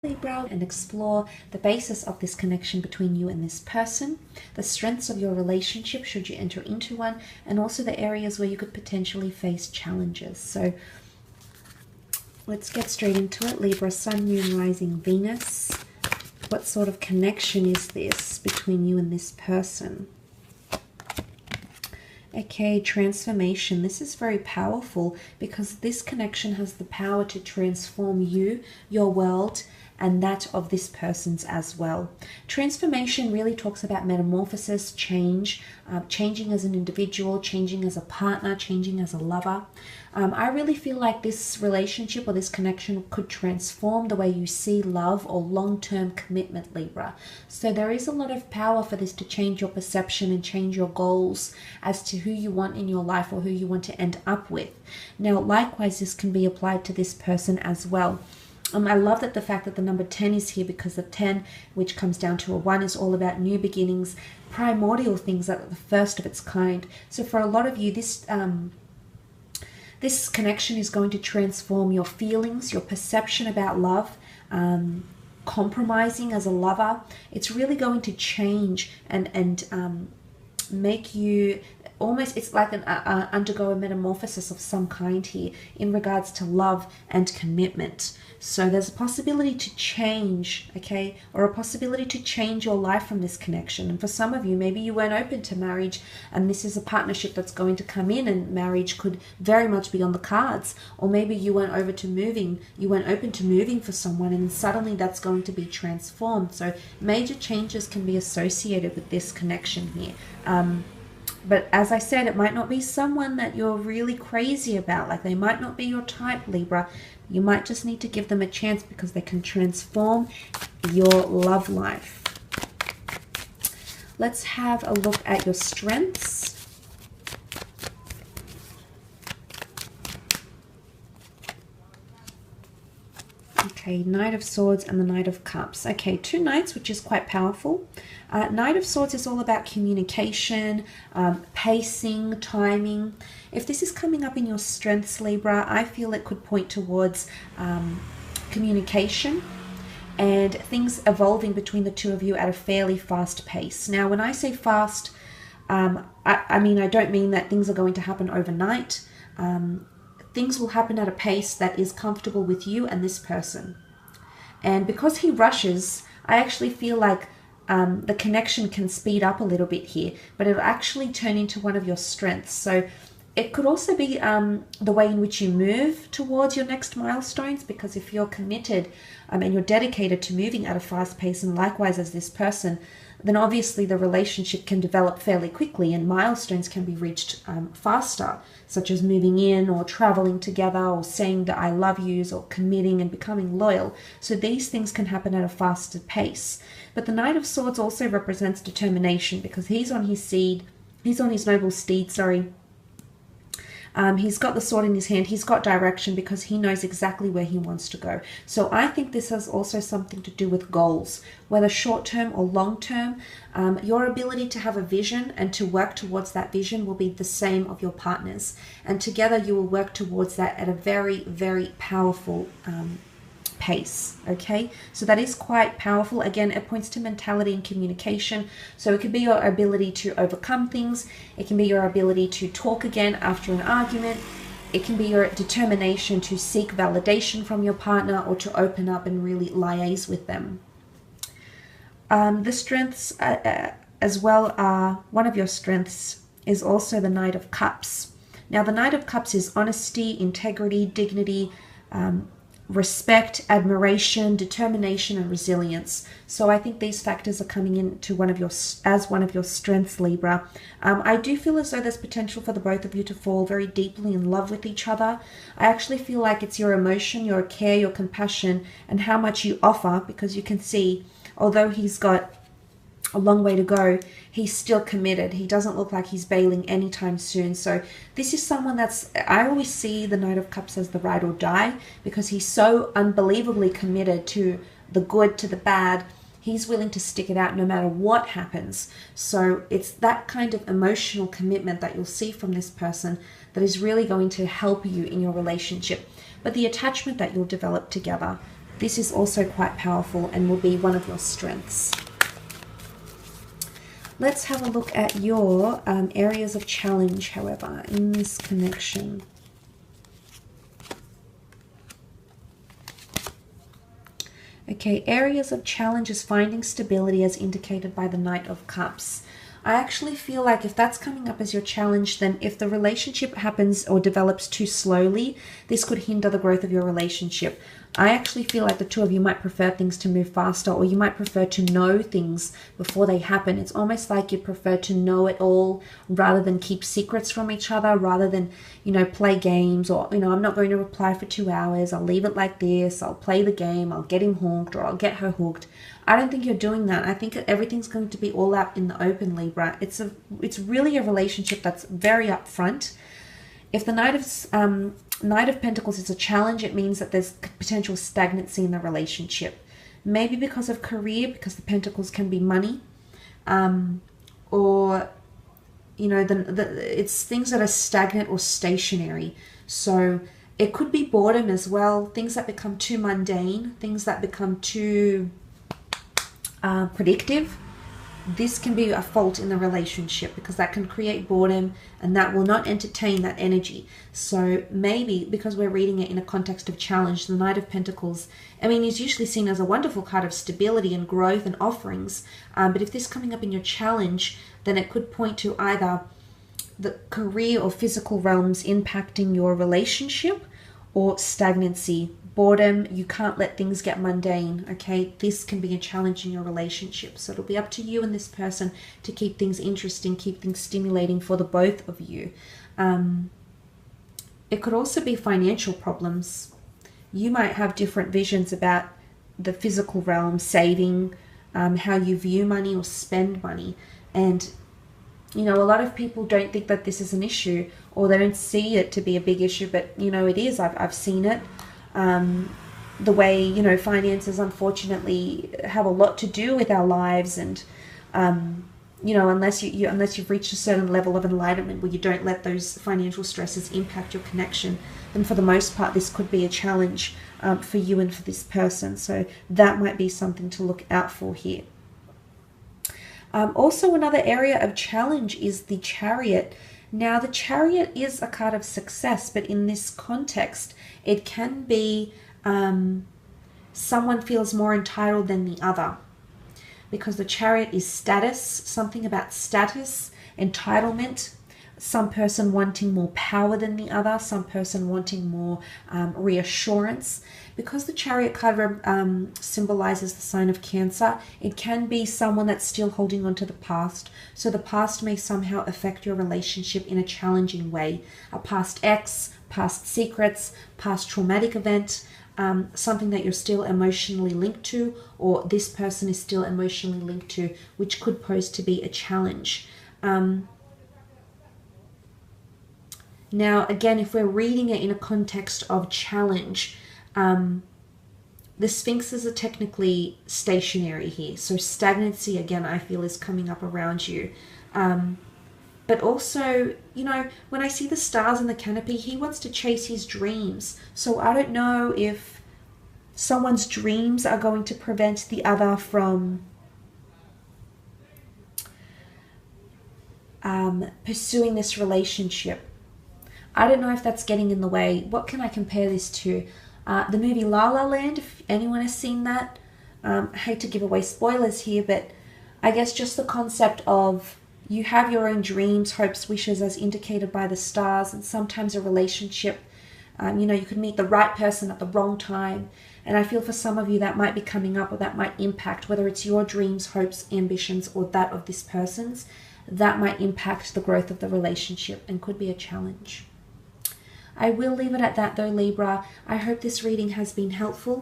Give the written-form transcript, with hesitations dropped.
Libra, and explore the basis of this connection between you and this person, the strengths of your relationship should you enter into one, and also the areas where you could potentially face challenges. So let's get straight into it. Libra, Sun, Moon, Rising, Venus. What sort of connection is this between you and this person? Okay, transformation. This is very powerful because this connection has the power to transform you, your world, and that of this person's as well. Transformation really talks about metamorphosis, change, changing as an individual, changing as a partner, changing as a lover. I really feel like this relationship or this connection could transform the way you see love or long-term commitment, Libra. So there is a lot of power for this to change your perception and change your goals as to who you want in your life or who you want to end up with. Now, likewise, this can be applied to this person as well. I love that the fact that the number 10 is here, because the 10, which comes down to a 1, is all about new beginnings, primordial things that are the first of its kind. So for a lot of you, this connection is going to transform your feelings, your perception about love, compromising as a lover. It's really going to change and make you almost, it's like undergo a metamorphosis of some kind here in regards to love and commitment. So there's a possibility to change, okay, or a possibility to change your life from this connection. And for some of you, maybe you weren't open to marriage, and this is a partnership that's going to come in, and marriage could very much be on the cards. Or maybe you weren't open to moving for someone, and suddenly that's going to be transformed. So major changes can be associated with this connection here. But as I said, it might not be someone that you're really crazy about. Like, they might not be your type, Libra. You might just need to give them a chance because they can transform your love life. Let's have a look at your strengths. Okay, Knight of Swords and the Knight of Cups. Okay, 2 Knights, which is quite powerful. Knight of Swords is all about communication, pacing, timing. If this is coming up in your strengths, Libra, I feel it could point towards communication and things evolving between the two of you at a fairly fast pace. Now, when I say fast, I mean, I don't mean that things are going to happen overnight. Things will happen at a pace that is comfortable with you and this person. And because he rushes, I actually feel like the connection can speed up a little bit here, but it'll actually turn into one of your strengths. So it could also be the way in which you move towards your next milestones, because if you're committed and you're dedicated to moving at a fast pace, and likewise as this person, then obviously the relationship can develop fairly quickly and milestones can be reached faster, such as moving in or traveling together or saying the I love yous or committing and becoming loyal. So these things can happen at a faster pace. But the Knight of Swords also represents determination, because he's on his noble steed, sorry. He's got the sword in his hand. He's got direction because he knows exactly where he wants to go. So I think this has also something to do with goals, whether short-term or long-term. Your ability to have a vision and to work towards that vision will be the same of your partners. And together you will work towards that at a very, very powerful pace. Okay, so that is quite powerful. Again, it points to mentality and communication. So it could be your ability to overcome things. It can be your ability to talk again after an argument. It can be your determination to seek validation from your partner or to open up and really liaise with them. The strengths as well are, one of your strengths is also the Knight of Cups. Now, the Knight of Cups is honesty, integrity, dignity, respect, admiration, determination, and resilience. So I think these factors are coming into one of your strengths, Libra. I do feel as though there's potential for the both of you to fall very deeply in love with each other. I actually feel like it's your emotion, your care, your compassion, and how much you offer, because you can see, although he's got a long way to go, he's still committed. He doesn't look like he's bailing anytime soon. So this is someone that's, I always see the Knight of Cups as the ride or die, because he's so unbelievably committed to the good, to the bad. He's willing to stick it out no matter what happens. So it's that kind of emotional commitment that you'll see from this person that is really going to help you in your relationship. But the attachment that you'll develop together this is also quite powerful and will be one of your strengths. Let's have a look at your areas of challenge, however, in this connection. Okay, areas of challenge is finding stability as indicated by the Knight of Cups. I actually feel like if that's coming up as your challenge, then if the relationship happens or develops too slowly, this could hinder the growth of your relationship. I actually feel like the two of you might prefer things to move faster, or you might prefer to know things before they happen. It's almost like you prefer to know it all rather than keep secrets from each other, rather than, you know, play games or, you know, I'm not going to reply for 2 hours. I'll leave it like this. I'll play the game. I'll get him hooked or I'll get her hooked. I don't think you're doing that. I think everything's going to be all out in the open, Libra. It's really a relationship that's very upfront. If the Knight of Pentacles is a challenge, it means that there's potential stagnancy in the relationship. Maybe because of career, because the Pentacles can be money, or, you know, it's things that are stagnant or stationary. So it could be boredom as well, things that become too mundane, things that become too predictive. This can be a fault in the relationship because that can create boredom and that will not entertain that energy. So maybe because we're reading it in a context of challenge, the Knight of Pentacles, I mean, is usually seen as a wonderful card of stability and growth and offerings. But if this is coming up in your challenge, then it could point to either the career or physical realms impacting your relationship, or stagnancy, boredom. You can't let things get mundane, okay? This can be a challenge in your relationship. So it'll be up to you and this person to keep things interesting, keep things stimulating for the both of you. It could also be financial problems. You might have different visions about the physical realm, saving, how you view money or spend money. And, you know, a lot of people don't think that this is an issue, or they don't see it to be a big issue, but, you know, it is. I've seen it. The way, you know, finances unfortunately have a lot to do with our lives, and you know, unless you've reached a certain level of enlightenment where you don't let those financial stresses impact your connection, then for the most part this could be a challenge for you and for this person. So that might be something to look out for here. Also, another area of challenge is the Chariot. Now, the Chariot is a card of success, but in this context, it can be someone feels more entitled than the other, because the Chariot is status, something about status, entitlement, some person wanting more power than the other, some person wanting more reassurance. Because the Chariot card symbolizes the sign of Cancer, it can be someone that's still holding on to the past. So the past may somehow affect your relationship in a challenging way. A past ex, past secrets, past traumatic event, something that you're still emotionally linked to, or this person is still emotionally linked to, which could pose to be a challenge. Now, again, if we're reading it in a context of challenge, the sphinxes are technically stationary here. So stagnancy, again, I feel is coming up around you. But also, you know, when I see the stars in the canopy, he wants to chase his dreams. So I don't know if someone's dreams are going to prevent the other from pursuing this relationship. I don't know if that's getting in the way. What can I compare this to? The movie La La Land, if anyone has seen that. I hate to give away spoilers here, but I guess just the concept of you have your own dreams, hopes, wishes as indicated by the stars, and sometimes a relationship, you know, you could meet the right person at the wrong time. And I feel for some of you that might be coming up, or that might impact, whether it's your dreams, hopes, ambitions, or that of this person's, that might impact the growth of the relationship and could be a challenge. I will leave it at that though, Libra. I hope this reading has been helpful.